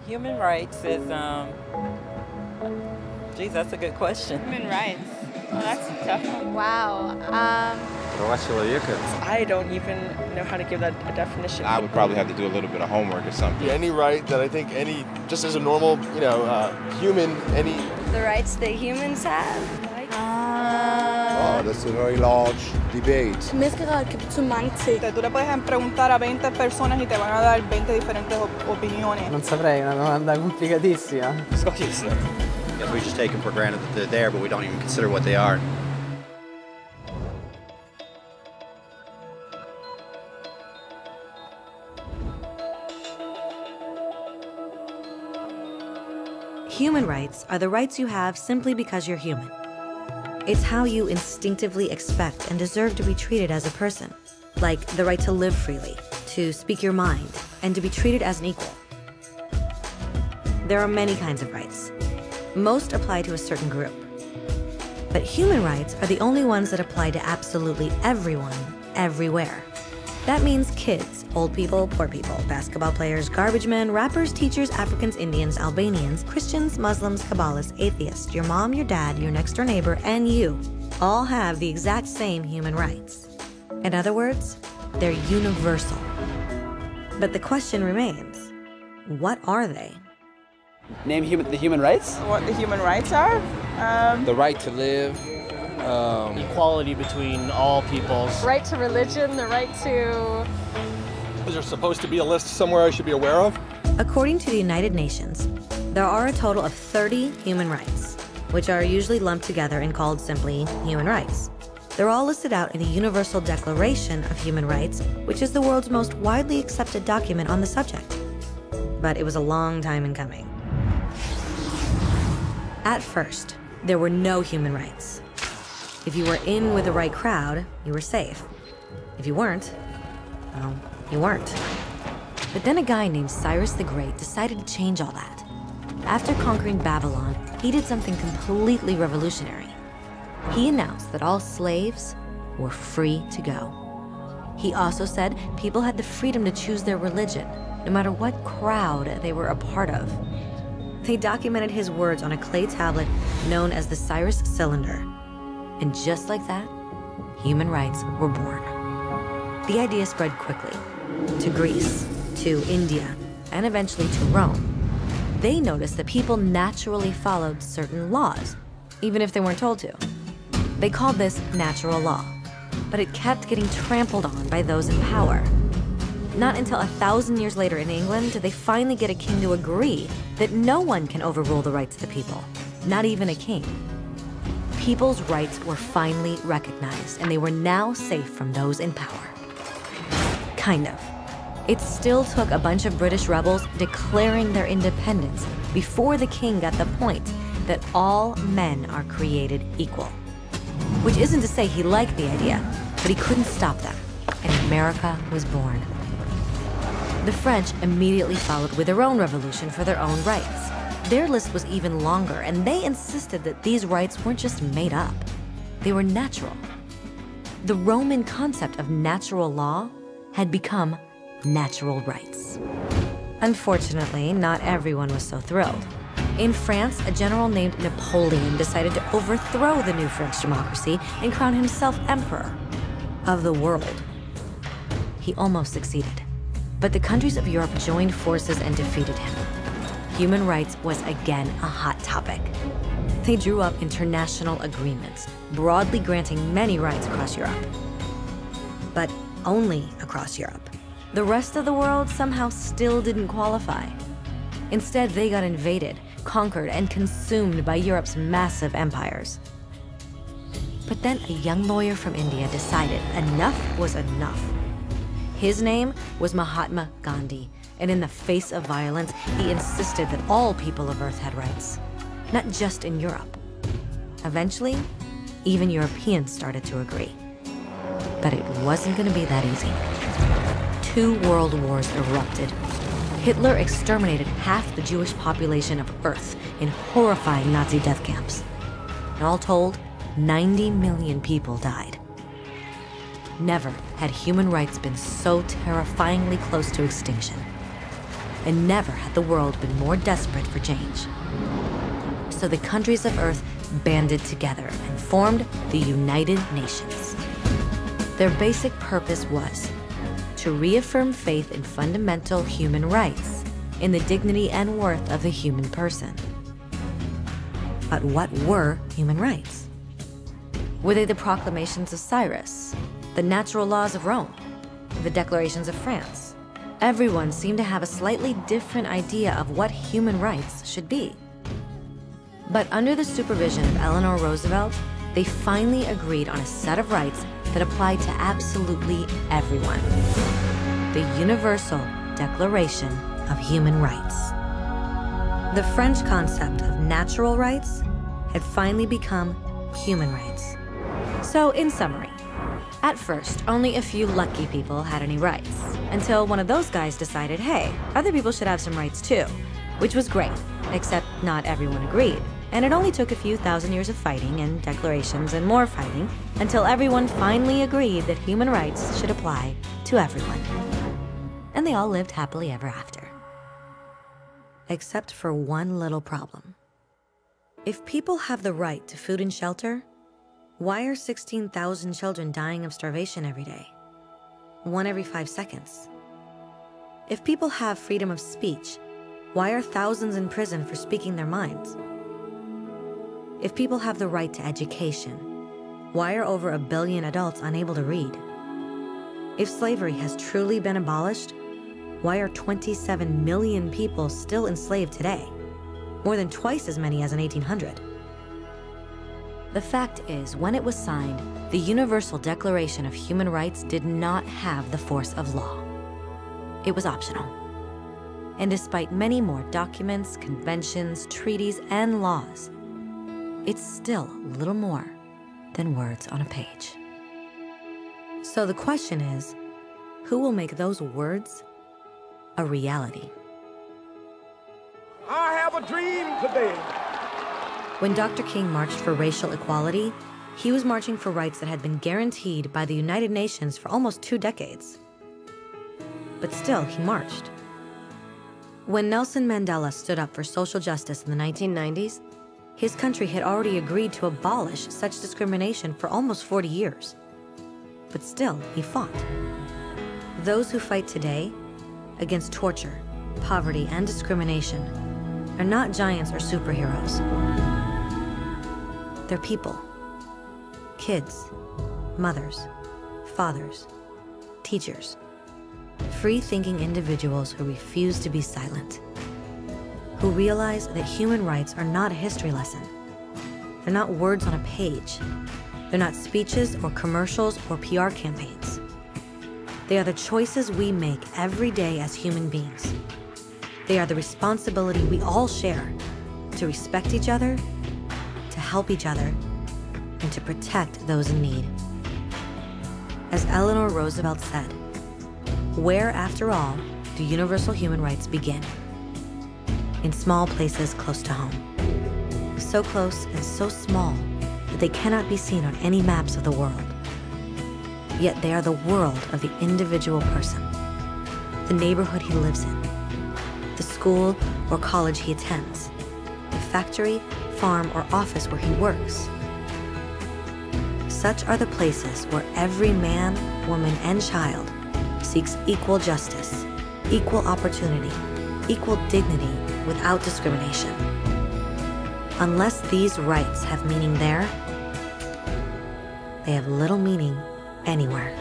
Human rights is, geez, that's a good question. Human rights. Well, that's a tough one. Wow. I don't even know how to give that a definition. I would probably have to do a little bit of homework or something. Any right that I think just as a normal, human, The rights that humans have. Oh, that's a very large debate. Menneskeret kan betyde mange ting. Tú le puedes preguntar a 20 personas y te van a dar 20 diferentes opiniones. Non saprei, una domanda complicatissima. Yes, we just take them for granted that they're there, but we don't even consider what they are. Human rights are the rights you have simply because you're human. It's how you instinctively expect and deserve to be treated as a person, like the right to live freely, to speak your mind, and to be treated as an equal. There are many kinds of rights. Most apply to a certain group. But human rights are the only ones that apply to absolutely everyone, everywhere. That means kids, old people, poor people, basketball players, garbage men, rappers, teachers, Africans, Indians, Albanians, Christians, Muslims, Kabbalists, atheists, your mom, your dad, your next door neighbor, and you all have the exact same human rights. In other words, they're universal. But the question remains, what are they? Name the human rights? What the human rights are? The right to live. Equality between all peoples. Right to religion, the right to... Is there supposed to be a list somewhere I should be aware of? According to the United Nations, there are a total of 30 human rights, which are usually lumped together and called simply human rights. They're all listed out in the Universal Declaration of Human Rights, which is the world's most widely accepted document on the subject. But it was a long time in coming. At first, there were no human rights. If you were in with the right crowd, you were safe. If you weren't, well, you weren't. But then a guy named Cyrus the Great decided to change all that. After conquering Babylon, he did something completely revolutionary. He announced that all slaves were free to go. He also said people had the freedom to choose their religion, no matter what crowd they were a part of. They documented his words on a clay tablet known as the Cyrus Cylinder. And just like that, human rights were born. The idea spread quickly to Greece, to India, and eventually to Rome. They noticed that people naturally followed certain laws, even if they weren't told to. They called this natural law, but it kept getting trampled on by those in power. Not until 1,000 years later in England did they finally get a king to agree that no one can overrule the rights of the people, not even a king. People's rights were finally recognized, and they were now safe from those in power. Kind of. It still took a bunch of British rebels declaring their independence before the king got the point that all men are created equal. Which isn't to say he liked the idea, but he couldn't stop them, and America was born. The French immediately followed with their own revolution for their own rights. Their list was even longer, and they insisted that these rights weren't just made up. They were natural. The Roman concept of natural law had become natural rights. Unfortunately, not everyone was so thrilled. In France, a general named Napoleon decided to overthrow the new French democracy and crown himself emperor of the world. He almost succeeded, but the countries of Europe joined forces and defeated him. Human rights was again a hot topic. They drew up international agreements, broadly granting many rights across Europe. But only across Europe. The rest of the world somehow still didn't qualify. Instead, they got invaded, conquered, and consumed by Europe's massive empires. But then a young lawyer from India decided enough was enough. His name was Mahatma Gandhi, and in the face of violence, he insisted that all people of Earth had rights, not just in Europe. Eventually, even Europeans started to agree. But it wasn't going to be that easy. 2 world wars erupted. Hitler exterminated half the Jewish population of Earth in horrifying Nazi death camps. And all told, 90 million people died. Never had human rights been so terrifyingly close to extinction. and never had the world been more desperate for change. So the countries of Earth banded together and formed the United Nations. Their basic purpose was to reaffirm faith in fundamental human rights, in the dignity and worth of the human person. But what were human rights? Were they the proclamations of Cyrus, the natural laws of Rome, the declarations of France? Everyone seemed to have a slightly different idea of what human rights should be. But under the supervision of Eleanor Roosevelt, they finally agreed on a set of rights that applied to absolutely everyone. The Universal Declaration of Human Rights. The French concept of natural rights had finally become human rights. So, in summary, at first, only a few lucky people had any rights, until one of those guys decided, hey, other people should have some rights too, which was great, except not everyone agreed. And it only took a few thousand years of fighting and declarations and more fighting until everyone finally agreed that human rights should apply to everyone. And they all lived happily ever after. Except for one little problem. If people have the right to food and shelter, why are 16,000 children dying of starvation every day? 1 every 5 seconds. If people have freedom of speech, why are thousands in prison for speaking their minds? If people have the right to education, why are over 1 billion adults unable to read? If slavery has truly been abolished, why are 27 million people still enslaved today? More than twice as many as in 1800. The fact is, when it was signed, the Universal Declaration of Human Rights did not have the force of law. It was optional. And despite many more documents, conventions, treaties, and laws, it's still little more than words on a page. So the question is, who will make those words a reality? I have a dream today. When Dr. King marched for racial equality, he was marching for rights that had been guaranteed by the United Nations for almost 2 decades. But still, he marched. When Nelson Mandela stood up for social justice in the 1990s, his country had already agreed to abolish such discrimination for almost 40 years. But still, he fought. Those who fight today against torture, poverty, and discrimination are not giants or superheroes. They're people. Kids, mothers, fathers, teachers. Free-thinking individuals who refuse to be silent. Who realize that human rights are not a history lesson. They're not words on a page. They're not speeches or commercials or PR campaigns. They are the choices we make every day as human beings. They are the responsibility we all share to respect each other, to help each other, and to protect those in need. As Eleanor Roosevelt said, where, after all, do universal human rights begin? In small places close to home. So close and so small that they cannot be seen on any maps of the world. Yet they are the world of the individual person, the neighborhood he lives in, the school or college he attends, the factory, farm, or office where he works. Such are the places where every man, woman, and child seeks equal justice, equal opportunity, equal dignity without discrimination. Unless these rights have meaning there, they have little meaning anywhere.